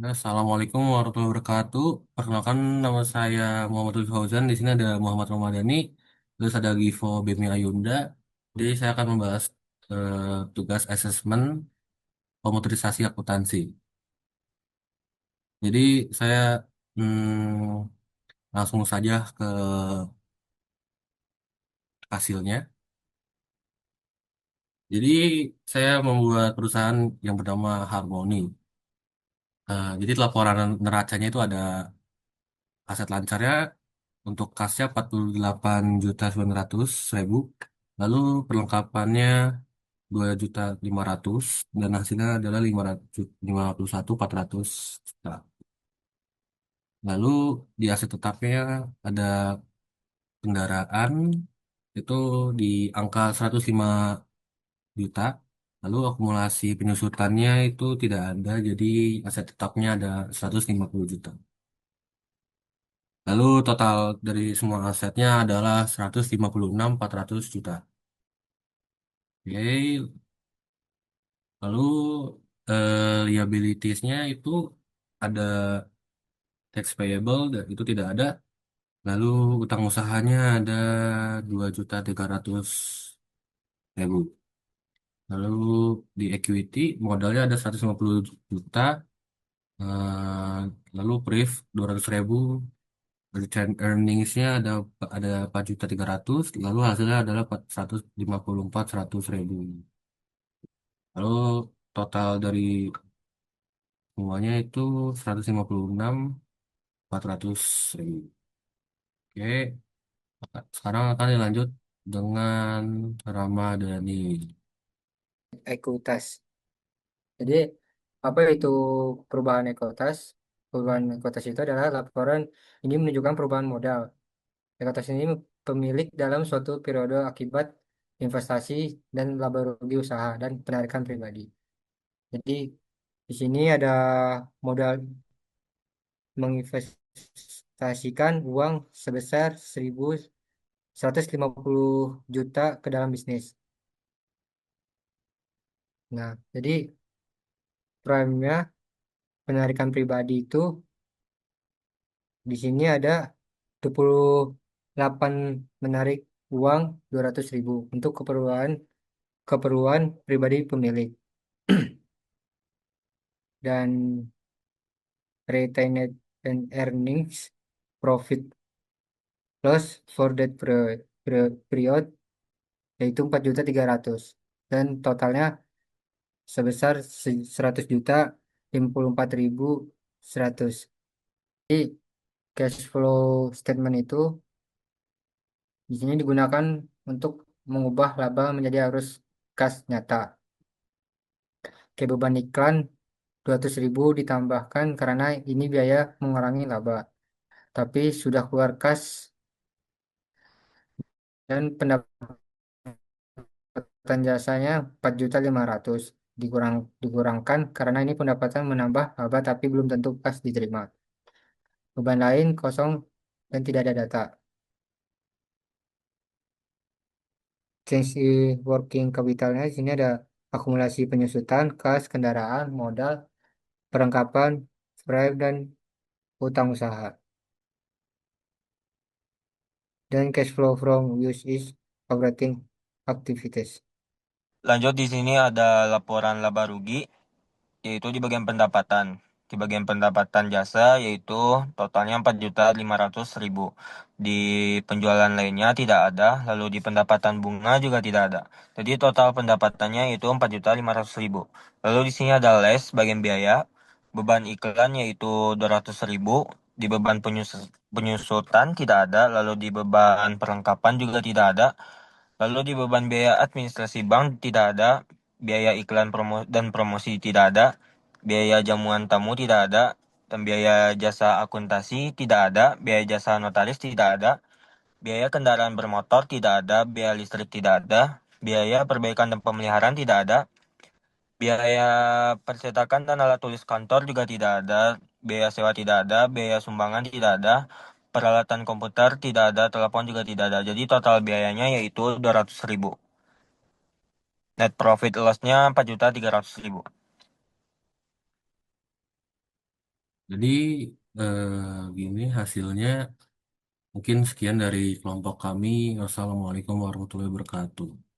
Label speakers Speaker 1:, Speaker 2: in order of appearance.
Speaker 1: Assalamualaikum warahmatullahi wabarakatuh. Perkenalkan nama saya Muhammad Lutfi Fauzan. Di sini ada Muhammad Ramadhani, terus ada Givo Bemi Ayunda. Jadi saya akan membahas tugas asesmen komuterisasi akuntansi. Jadi saya langsung saja ke hasilnya. Jadi saya membuat perusahaan yang bernama Harmoni. Jadi laporan neracanya itu ada aset lancarnya untuk kasnya 48.900.000. Lalu perlengkapannya 2.500.000 dan hasilnya adalah 551.400 juta. Lalu di aset tetapnya ada kendaraan itu di angka 105 juta. Lalu akumulasi penyusutannya itu tidak ada, jadi aset tetapnya ada 150 juta. Lalu total dari semua asetnya adalah 156.400 juta. Oke, lalu liabilitiesnya itu ada tax payable dan itu tidak ada. Lalu utang usahanya ada 2.300.000. Lalu di equity modalnya ada 150 juta. eh, Lalu pref 200.000. Return earningsnya ada 4.300.000. Lalu hasilnya adalah 154.100.000. Lalu total dari semuanya itu 156.400.000. Oke, sekarang akan dilanjut dengan Ramadhani.
Speaker 2: Ekuitas. Jadi apa itu perubahan ekuitas? Perubahan ekuitas itu adalah laporan ini menunjukkan perubahan modal. Ekuitas ini pemilik dalam suatu periode akibat investasi dan laba rugi usaha dan penarikan pribadi. Jadi di sini ada modal menginvestasikan uang sebesar 1.150 juta ke dalam bisnis. Nah, jadi prime-nya penarikan pribadi itu di sini ada 28 menarik uang 200.000 untuk keperluan keperluan pribadi pemilik dan retained and earnings profit loss for that period yaitu 4.300.000 dan totalnya sebesar 100 juta 54.100. Jadi cash flow statement itu di sini digunakan untuk mengubah laba menjadi arus kas nyata. Ke beban iklan 200.000 ditambahkan karena ini biaya mengurangi laba. Tapi sudah keluar kas dan pendapatan jasanya 4.500.000 dikurangkan karena ini pendapatan menambah laba tapi belum tentu kas diterima. Beban lain kosong dan tidak ada data. Change in working capitalnya di sini ada akumulasi penyusutan, kas, kendaraan, modal, perlengkapan, drive, dan utang usaha. Dan cash flow from use is operating activities.
Speaker 3: Lanjut di sini ada laporan laba rugi, yaitu di bagian pendapatan. Di bagian pendapatan jasa, yaitu totalnya 4.500.000. Di penjualan lainnya tidak ada, lalu di pendapatan bunga juga tidak ada. Jadi total pendapatannya itu 4.500.000. Lalu di sini ada les bagian biaya, beban iklan yaitu 200.000. Di beban penyusutan tidak ada, lalu di beban perlengkapan juga tidak ada. Lalu di beban biaya administrasi bank tidak ada, biaya iklan dan promosi tidak ada, biaya jamuan tamu tidak ada, dan biaya jasa akuntansi tidak ada, biaya jasa notaris tidak ada, biaya kendaraan bermotor tidak ada, biaya listrik tidak ada, biaya perbaikan dan pemeliharaan tidak ada, biaya percetakan dan alat tulis kantor juga tidak ada, biaya sewa tidak ada, biaya sumbangan tidak ada, peralatan komputer tidak ada, telepon juga tidak ada. Jadi total biayanya yaitu 200.000. Net profit loss-nya 4.300.000.
Speaker 1: Jadi gini hasilnya mungkin sekian dari kelompok kami. Wassalamualaikum warahmatullahi wabarakatuh.